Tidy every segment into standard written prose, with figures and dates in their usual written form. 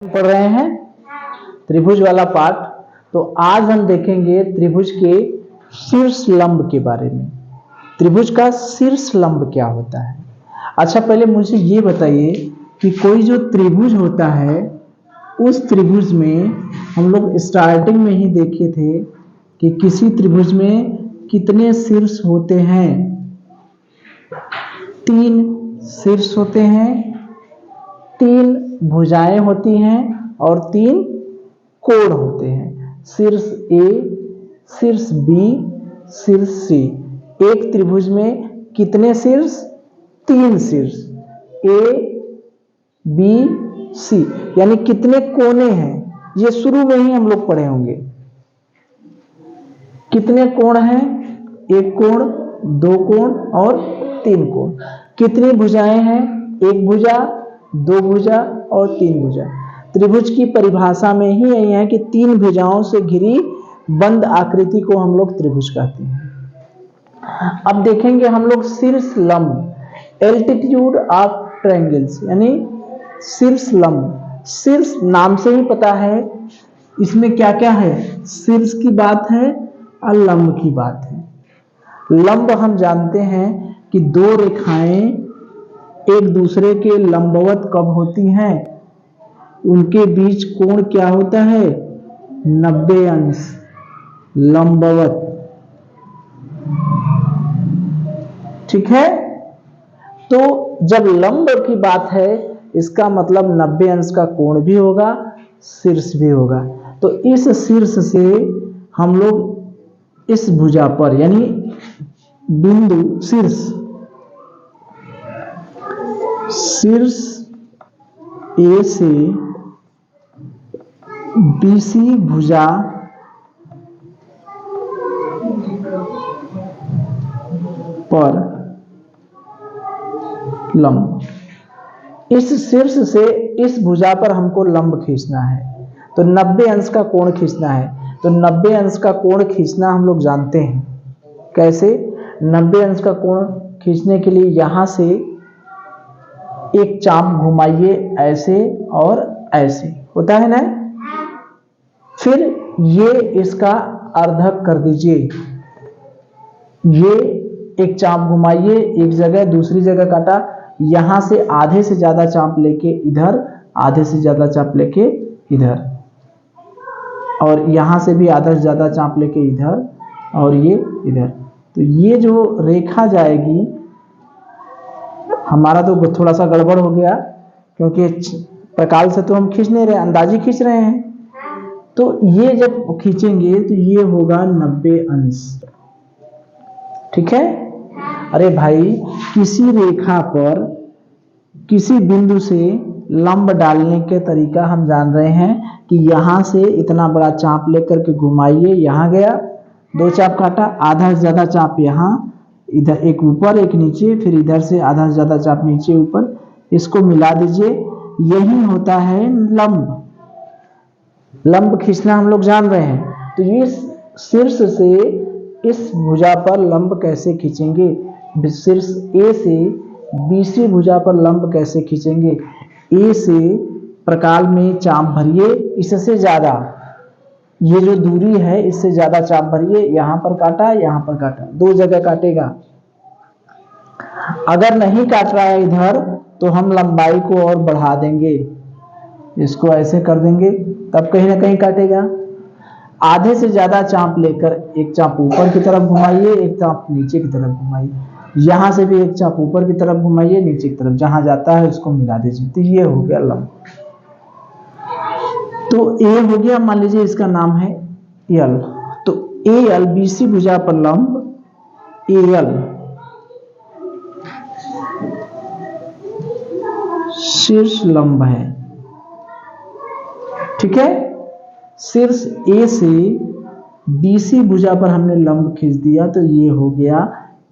पढ़ रहे हैं त्रिभुज वाला पार्ट। तो आज हम देखेंगे त्रिभुज के शीर्ष लंब के बारे में। त्रिभुज का शीर्ष लंब क्या होता है? अच्छा, पहले मुझे ये बताइए कि कोई जो त्रिभुज होता है उस त्रिभुज में हम लोग स्टार्टिंग में ही देखे थे कि किसी त्रिभुज में कितने शीर्ष होते हैं। 3 शीर्ष होते हैं, 3 भुजाएं होती हैं और 3 कोण होते हैं। शीर्ष ए, शीर्ष बी, शीर्ष सी। एक त्रिभुज में कितने शीर्ष? 3 शीर्ष, ए बी सी, यानी कितने कोने हैं ये शुरू में ही हम लोग पढ़े होंगे। कितने कोण हैं? 1 कोण, 2 कोण और 3 कोण। कितनी भुजाएं हैं? 1 भुजा, 2 भुजा और 3 भुजा। त्रिभुज की परिभाषा में ही यही है कि 3 भुजाओं से घिरी बंद आकृति को हम लोग त्रिभुज कहते हैं। अब देखेंगे हम लोग शीर्ष लंब, एल्टीट्यूड ऑफ ट्रायंगल्स, यानी शीर्ष लंब। शीर्ष नाम से ही पता है इसमें क्या क्या है। शीर्ष की बात है और लंब की बात है। लंब हम जानते हैं कि 2 रेखाएं एक दूसरे के लंबवत कब होती हैं? उनके बीच कोण क्या होता है? 90 अंश लंबवत। ठीक है, तो जब लंब की बात है इसका मतलब 90 अंश का कोण भी होगा, शीर्ष भी होगा। तो इस शीर्ष से हम लोग इस भुजा पर, यानी बिंदु शीर्ष ए से बीसी भुजा पर लंब, इस शीर्ष से इस भुजा पर हमको लंब खींचना है तो 90 अंश का कोण खींचना है। तो 90 अंश का कोण खींचना हम लोग जानते हैं। कैसे? 90 अंश का कोण खींचने के लिए यहां से एक चाप घुमाइए, ऐसे और ऐसे, होता है ना। फिर ये इसका अर्धक कर दीजिए। ये एक चाप घुमाइए, एक जगह दूसरी जगह काटा, यहां से आधे से ज्यादा चाप लेके इधर, आधे से ज्यादा चाप लेके इधर, और यहां से भी आधा से ज्यादा चाप लेके इधर और ये इधर। तो ये जो रेखा जाएगी, हमारा तो थोड़ा सा गड़बड़ हो गया क्योंकि प्रकाल से तो हम खींच नहीं रहे, अंदाजी खींच रहे हैं। तो ये जब खींचेंगे तो ये होगा 90 अंश। ठीक है। अरे भाई, किसी रेखा पर किसी बिंदु से लंब डालने के तरीका हम जान रहे हैं कि यहां से इतना बड़ा चाप लेकर के घुमाइए, यहां गया, 2 चाप काटा, आधा से ज्यादा चाप यहां, इधर एक ऊपर एक नीचे, फिर इधर से आधा से ज्यादा चाप नीचे ऊपर, इसको मिला दीजिए। यही होता है लंब। लंब खींचना हम लोग जान रहे हैं। तो ये शीर्ष से इस भुजा पर लंब कैसे खींचेंगे? शीर्ष ए से बीसी भुजा पर लंब कैसे खींचेंगे? ए से प्रकाल में चाप भरिए, इससे ज्यादा, ये जो दूरी है इससे ज्यादा चाप भरिए, यहां पर काटा, यहां पर काटा, 2 जगह काटेगा। अगर नहीं काट रहा है इधर तो हम लंबाई को और बढ़ा देंगे, इसको ऐसे कर देंगे, तब कहीं ना कहीं काटेगा। आधे से ज्यादा चाप लेकर एक चाप ऊपर की तरफ घुमाइए, एक चाप नीचे की तरफ घुमाइए, यहां से भी एक चाप ऊपर की तरफ घुमाइए, नीचे की तरफ, जहां जाता है उसको मिला दीजिए। तो ये हो गया लंब। तो ए हो गया, मान लीजिए इसका नाम है एल। तो ए एल बीसी भुजा पर लंब ए एल शीर्ष लंब है। ठीक है। शीर्ष ए से बीसी भुजा पर हमने लंब खींच दिया तो ये हो गया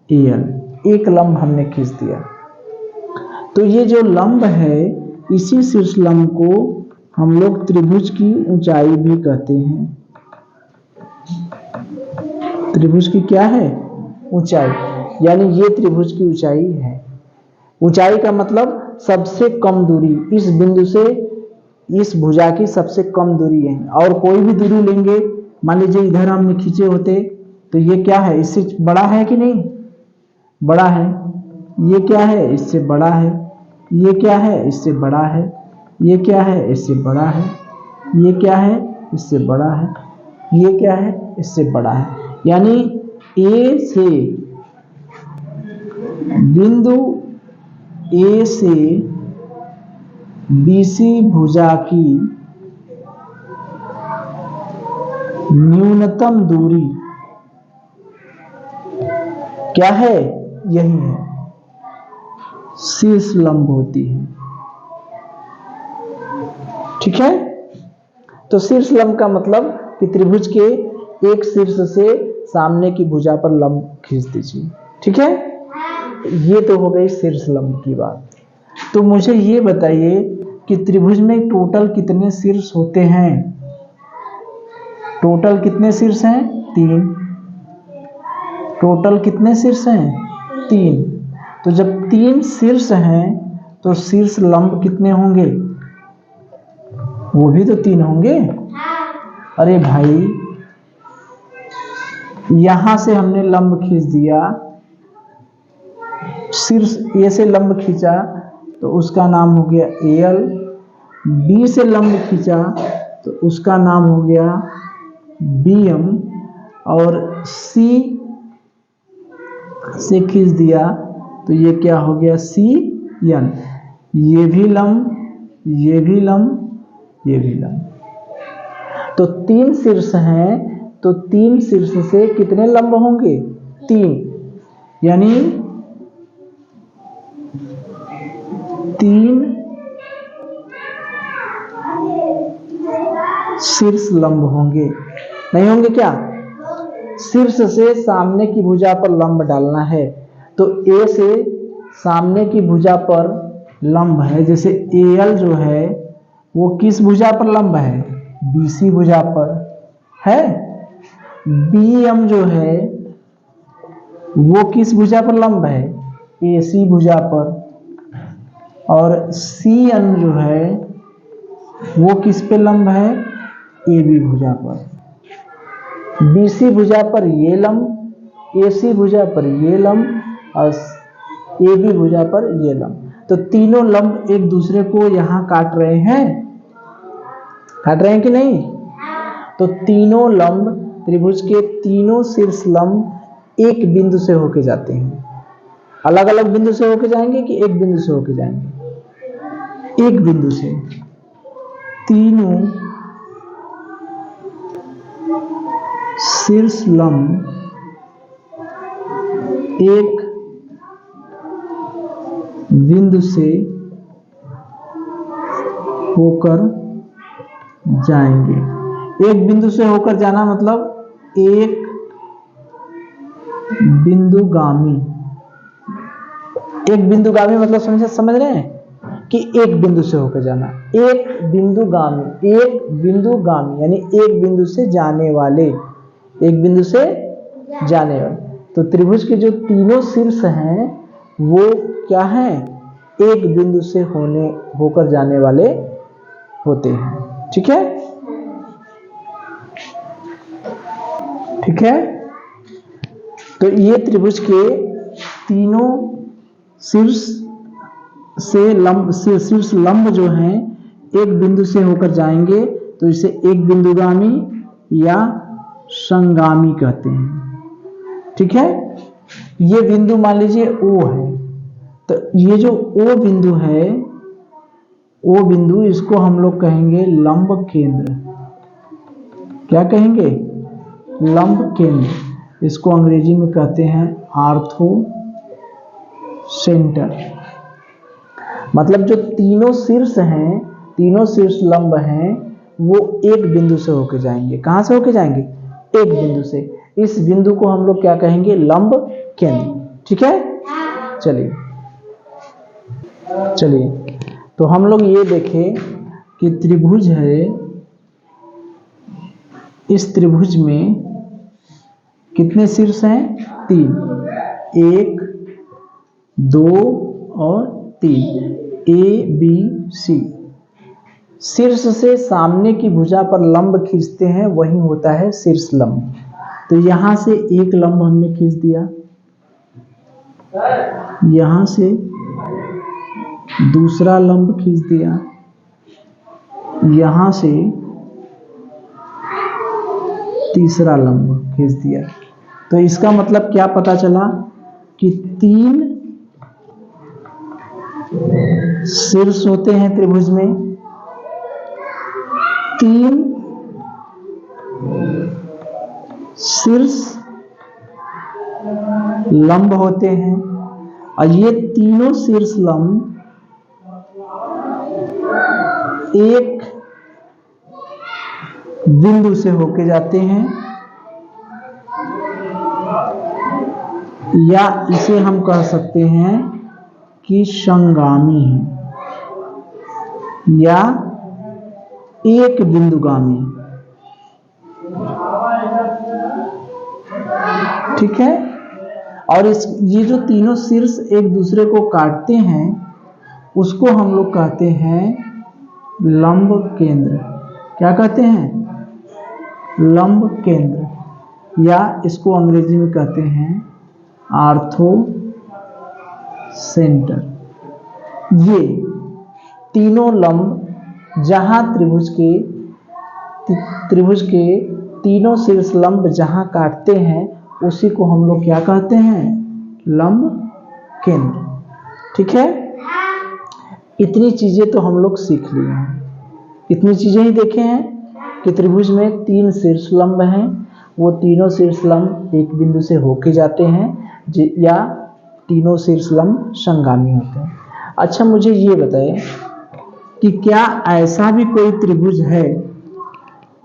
एल, एक लंब हमने खींच दिया। तो ये जो लंब है, इसी शीर्ष लंब को हम लोग त्रिभुज की ऊंचाई भी कहते हैं। त्रिभुज की क्या है? ऊंचाई, यानी ये त्रिभुज की ऊंचाई है। ऊंचाई का मतलब सबसे कम दूरी, इस बिंदु से इस भुजा की सबसे कम दूरी है, और कोई भी दूरी लेंगे, मान लीजिए इधर हमने खींचे होते तो ये क्या है, इससे बड़ा है कि नहीं, बड़ा है। ये क्या है, इससे बड़ा है। ये क्या है, इससे बड़ा है। ये क्या है, इससे बड़ा है। ये क्या है, इससे बड़ा है। ये क्या है, इससे बड़ा है। यानी ए से बिंदु ए से बीसी भुजा की न्यूनतम दूरी क्या है, यही है, शीर्ष लंब होती है। ठीक है, तो शीर्ष लंब का मतलब कि त्रिभुज के एक शीर्ष से सामने की भुजा पर लंब खींच दीजिए। ठीक है, ये तो हो गई शीर्ष लंब की बात। तो मुझे ये बताइए कि त्रिभुज में टोटल कितने शीर्ष होते हैं। टोटल कितने शीर्ष हैं, 3। टोटल कितने शीर्ष हैं, 3। तो जब 3 शीर्ष हैं तो शीर्ष लंब कितने होंगे, वो भी तो 3 होंगे। अरे भाई, यहां से हमने लंब खींच दिया, शीर्ष ए से लंब खींचा तो उसका नाम हो गया एल। बी से लंब खींचा तो उसका नाम हो गया बीएम, और सी से खींच दिया तो ये क्या हो गया, सी एन। ये भी लंब, ये भी लंब, ये भी लंब। तो 3 शीर्ष हैं, तो 3 शीर्ष से कितने लंब होंगे, 3। यानी 3 शीर्ष लंब होंगे, नहीं होंगे क्या। शीर्ष से सामने की भुजा पर लंब डालना है, तो ए से सामने की भुजा पर लंब है, जैसे एल जो है वो किस भुजा पर लंब है, बीसी भुजा पर है। बीएम जो है वो किस भुजा पर लंब है, एसी भुजा पर। और सी एन जो है वो किस पे लंब है, एबी भुजा पर। बीसी भुजा पर ये लंब, एसी भुजा पर ये लंब, और एबी भुजा पर ये लंब। तो तीनों लंब एक दूसरे को यहां काट रहे हैं, काट रहे हैं कि नहीं। तो तीनों लंब, त्रिभुज के तीनों शीर्ष लंब एक बिंदु से होके जाते हैं। अलग अलग बिंदु से होके जाएंगे कि एक बिंदु से होके जाएंगे, एक बिंदु से। तीनों शीर्ष लंब एक बिंदु से होकर जाएंगे। एक बिंदु से होकर जाना मतलब एक बिंदुगामी। एक बिंदुगामी मतलब समझ रहे हैं कि एक बिंदु से होकर जाना। एक बिंदुगामी, एक बिंदुगामी यानी एक बिंदु से जाने वाले, एक बिंदु से जाने वाले। तो त्रिभुज के जो तीनों शीर्ष हैं वो क्या हैं, एक बिंदु से होकर जाने वाले होते हैं। ठीक है, ठीक है। तो ये त्रिभुज के तीनों शीर्ष से लंब, शीर्ष लंब जो हैं एक बिंदु से होकर जाएंगे, तो इसे एक बिंदुगामी या संगामी कहते हैं। ठीक है, ये बिंदु मान लीजिए O है, तो ये जो O बिंदु है, O बिंदु, इसको हम लोग कहेंगे लंब केंद्र। क्या कहेंगे, लंब केंद्र। इसको अंग्रेजी में कहते हैं आर्थो सेंटर। मतलब जो तीनों शीर्ष हैं, तीनों शीर्ष लंब हैं, वो एक बिंदु से होके जाएंगे। कहां से होके जाएंगे, एक बिंदु से। इस बिंदु को हम लोग क्या कहेंगे, लंब केंद्र। ठीक है, चलिए चलिए। तो हम लोग ये देखें कि त्रिभुज है, इस त्रिभुज में कितने शीर्ष हैं, 3। 1, 2 और 3, ए बी सी। शीर्ष से सामने की भुजा पर लंब खींचते हैं, वही होता है शीर्ष लंब। तो यहां से एक लंब हमने खींच दिया, यहां से दूसरा लंब खींच दिया, यहां से तीसरा लंब खींच दिया। तो इसका मतलब क्या पता चला कि 3 शीर्ष होते हैं त्रिभुज में, 3 शीर्ष लंब होते हैं, और ये तीनों शीर्ष लंब एक बिंदु से होके जाते हैं, या इसे हम कह सकते हैं कि संगामी है या एक बिंदुगामी। ठीक है। और ये जो तीनों शीर्ष एक दूसरे को काटते हैं उसको हम लोग कहते हैं लंब केंद्र। क्या कहते हैं? लंब केंद्र, या इसको अंग्रेजी में कहते हैं आर्थो सेंटर। ये तीनों लंब जहां त्रिभुज के तीनों शीर्ष लंब जहां काटते हैं उसी को हम लोग क्या कहते हैं? लंब केंद्र। ठीक है। इतनी चीजें तो हम लोग सीख लिए हैं, इतनी चीजें ही देखे हैं कि त्रिभुज में 3 शीर्ष लंब हैं, वो तीनों शीर्ष लंब एक बिंदु से होके जाते हैं, या तीनों शीर्ष लंब संगामी होते हैं। अच्छा, मुझे ये बताएं कि क्या ऐसा भी कोई त्रिभुज है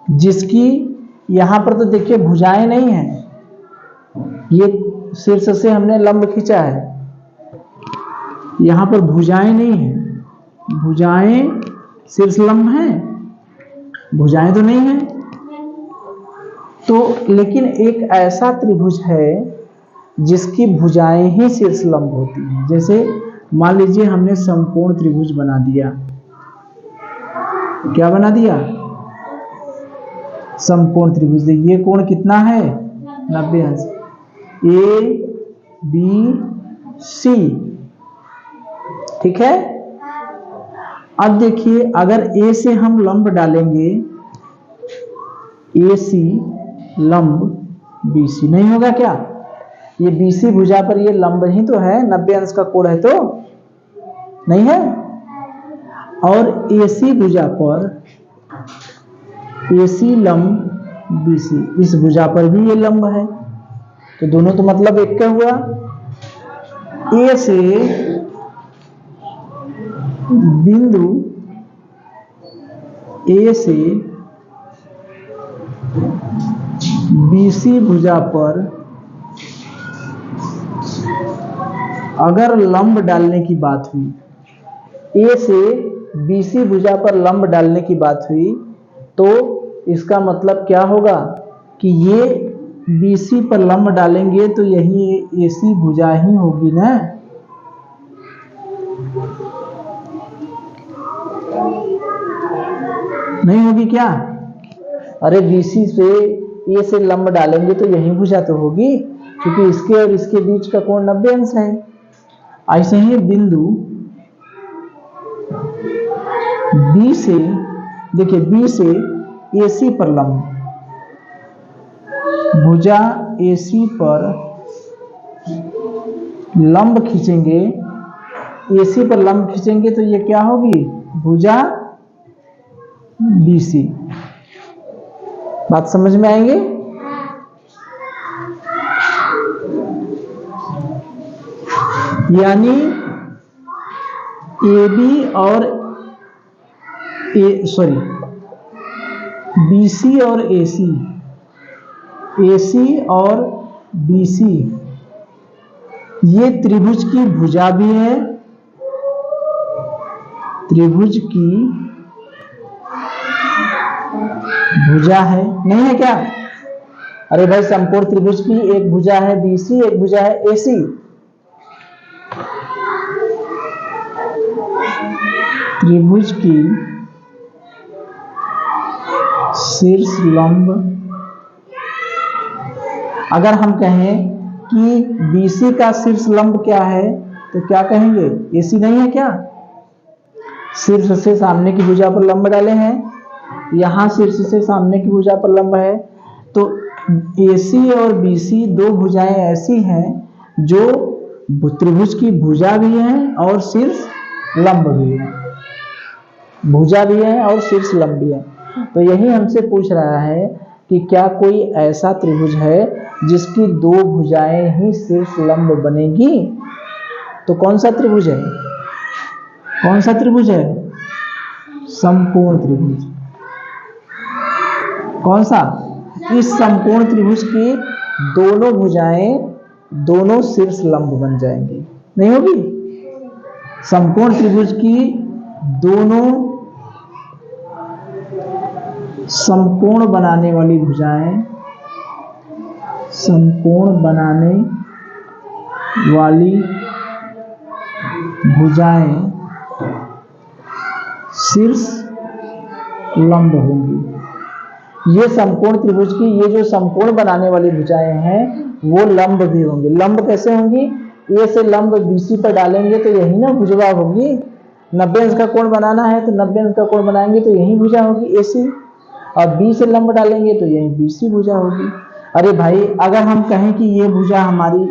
जिसकी यहां पर तो देखिए भुजाएं नहीं है, ये शीर्ष से हमने लंब खींचा है, यहां पर भुजाएं नहीं है, भुजाएं शीर्ष लंब है, भुजाएं तो नहीं है। तो लेकिन एक ऐसा त्रिभुज है जिसकी भुजाएं ही शीर्ष लंब होती हैं। जैसे मान लीजिए हमने समकोण त्रिभुज बना दिया। क्या बना दिया? समकोण त्रिभुज। ये कोण कितना है? 90 अंश। A B C. ठीक है। अब देखिए, अगर ए से हम लंब डालेंगे, ए सी लंब बी सी, नहीं होगा क्या? ये बी सी भुजा पर ये लंब ही तो है, 90 अंश का कोण है तो नहीं है। और ए सी भुजा पर ए सी लंब बी सी, इस भुजा पर भी ये लंब है, तो दोनों तो मतलब एक का हुआ। ए से बिंदु, ए से बीसी भुजा पर अगर लंब डालने की बात हुई, ए से बीसी भुजा पर लंब डालने की बात हुई, तो इसका मतलब क्या होगा कि ये बीसी पर लंब डालेंगे तो यही एसी भुजा ही होगी ना। नहीं होगी क्या? अरे बीसी से ए से लंब डालेंगे तो यही भुजा तो होगी, क्योंकि इसके और इसके बीच का कोण 90 अंश है। ऐसे ही बिंदु बी से, देखिए बी से एसी पर लंब, भुजा एसी पर लंब खींचेंगे, एसी पर लंब खींचेंगे तो ये क्या होगी? भुजा बीसी। बात समझ में आएंगे? यानी ए बी और बीसी और एसी, एसी और बीसी, ये त्रिभुज की भुजा भी है, त्रिभुज की भुजा है, नहीं है क्या? अरे भाई, समकोण त्रिभुज की एक भुजा है बीसी, एक भुजा है एसी। त्रिभुज की शीर्ष लंब। अगर हम कहें कि BC का शीर्ष लंब क्या है तो क्या कहेंगे? AC नहीं है क्या? शीर्ष से सामने की भुजा पर लंब डाले हैं, यहां शीर्ष से सामने की भुजा पर लंब है, तो AC और BC दो भुजाएं ऐसी हैं जो त्रिभुज की भुजा भी है और शीर्ष लंब भी है, भुजा भी है और शीर्ष लंब भी है। तो यही हमसे पूछ रहा है कि क्या कोई ऐसा त्रिभुज है जिसकी दो भुजाएं ही शीर्ष लंब बनेगी? तो कौन सा त्रिभुज है? कौन सा त्रिभुज है? समकोण त्रिभुज। कौन सा? इस समकोण त्रिभुज की दोनों भुजाएं दोनों शीर्ष लंब बन जाएंगी, नहीं होगी? समकोण त्रिभुज की दोनों समकोण बनाने वाली भुजाएं, समकोण बनाने वाली भुजाएं शीर्ष लंब होंगी। ये समकोण त्रिभुज की ये जो समकोण बनाने वाली भुजाएं हैं वो लंब भी होंगी। लंब कैसे होंगी? ए से लंब BC पर डालेंगे तो यही ना भुजा होगी। 90 अंश का कोण बनाना है तो 90 अंश का कोण बनाएंगे तो यही भुजा होगी AC, और B से लंब डालेंगे तो यही BC भुजा होगी। अरे भाई, अगर हम कहें कि ये भुजा हमारी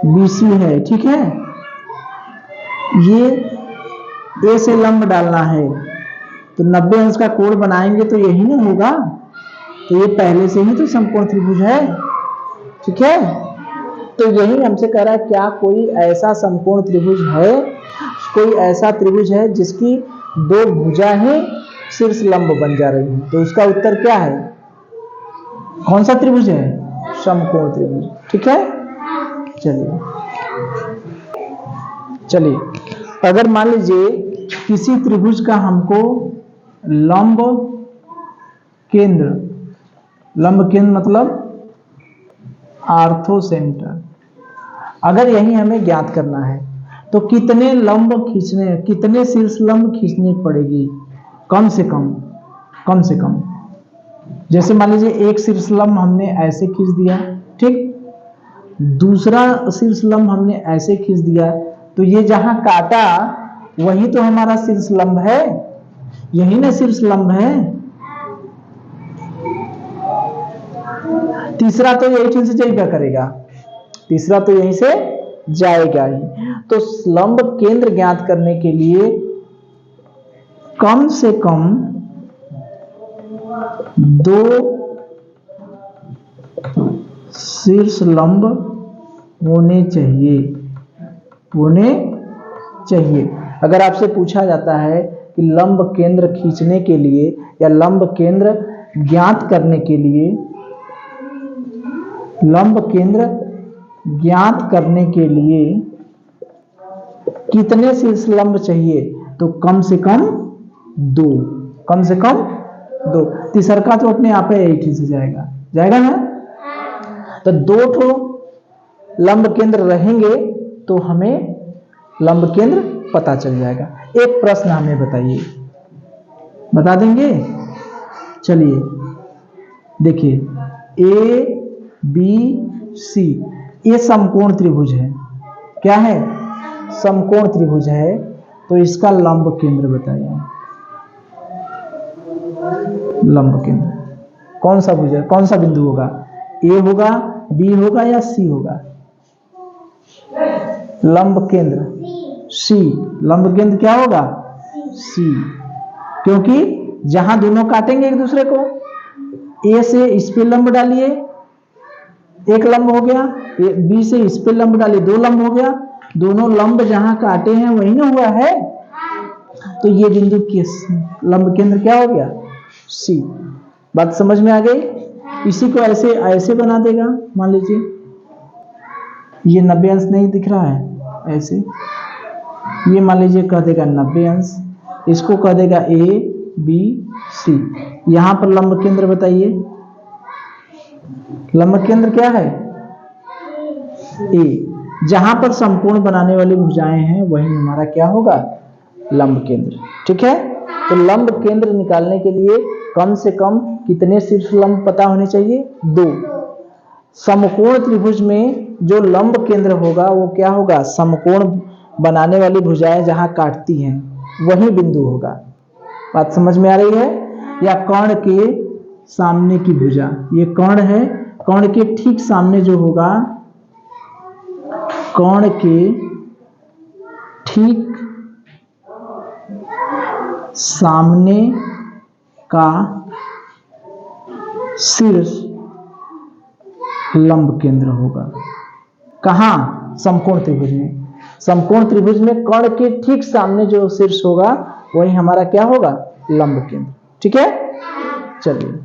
BC है, ठीक है, ये A से लंब डालना है तो 90 अंश का कोण बनाएंगे तो यही ना होगा। तो ये पहले से ही तो समकोण त्रिभुज है, ठीक है। तो यही हमसे कह रहा है क्या कोई ऐसा समकोण त्रिभुज है, कोई ऐसा त्रिभुज है जिसकी दो भुजा ही शीर्ष लंब बन जा रही है? तो उसका उत्तर क्या है? कौन सा त्रिभुज है? समकोण त्रिभुज, ठीक है। चलिए अगर मान लीजिए किसी त्रिभुज का हमको लंब केंद्र मतलब आर्थो सेंटर, अगर यही हमें ज्ञात करना है तो कितने लंब खींचने, कितने शीर्ष लंब खींचनी पड़ेगी? कम से कम जैसे मान लीजिए एक शीर्ष लंब हमने ऐसे खींच दिया, ठीक, दूसरा शीर्ष लंब हमने ऐसे खींच दिया, तो ये जहां काटा वही तो हमारा शीर्ष लंब है, यही ना शीर्ष लंब है। तीसरा तो यही चीज से जाएगा करेगा, तीसरा तो यहीं से जाएगा ही। तो लंब केंद्र ज्ञात करने के लिए कम से कम दो शीर्ष लंब होने चाहिए। अगर आपसे पूछा जाता है कि लंब केंद्र खींचने के लिए या लंब केंद्र ज्ञात करने के लिए, लंब केंद्र ज्ञात करने के लिए कितने शीर्ष लंब चाहिए, तो कम से कम दो। तीसरा का तो अपने आप ही से जाएगा ना। तो दो ठो लंब केंद्र रहेंगे तो हमें लंब केंद्र पता चल जाएगा। एक प्रश्न हमें बताइए, बता देंगे? चलिए देखिए, ABC ये समकोण त्रिभुज है, क्या है? समकोण त्रिभुज है। तो इसका लंब केंद्र बताइए। लंब केंद्र कौन सा भुजा, कौन सा बिंदु होगा? A होगा, B होगा या C होगा? लंब केंद्र C। लंब केंद्र क्या होगा? C, क्योंकि जहां दोनों काटेंगे एक दूसरे को, A से इस पे लंब डालिए, एक लंब हो गया, B से इस पे लंब डालिए, दो लंब हो गया। दोनों लंब जहां काटे हैं वही ना हुआ है। तो ये बिंदु किस लंब केंद्र क्या हो गया? C। बात समझ में आ गई? इसी को ऐसे बना देगा। मान लीजिए ये 90 अंश नहीं दिख रहा है, ऐसे ये मान लीजिए कह देगा 90 अंश, इसको कह देगा ABC। यहां पर लंब केंद्र बताइए, लंब केंद्र क्या है? A। जहां पर समकोण बनाने वाली भुजाएं हैं वही हमारा क्या होगा? लंब केंद्र, ठीक है। तो लंब केंद्र निकालने के लिए कम से कम कितने शीर्ष लंब पता होने चाहिए? 2। समकोण त्रिभुज में जो लंब केंद्र होगा वो क्या होगा? समकोण बनाने वाली भुजाएं जहां काटती हैं वही बिंदु होगा। बात समझ में आ रही है? या कर्ण के सामने की भुजा, ये कर्ण है, कर्ण के ठीक सामने जो होगा, कर्ण के ठीक सामने का शीर्ष लंब केंद्र होगा। कहां? समकोण त्रिभुज में। समकोण त्रिभुज में कर्ण के ठीक सामने जो शीर्ष होगा वही हमारा क्या होगा? लंब केंद्र। ठीक है, चलिए।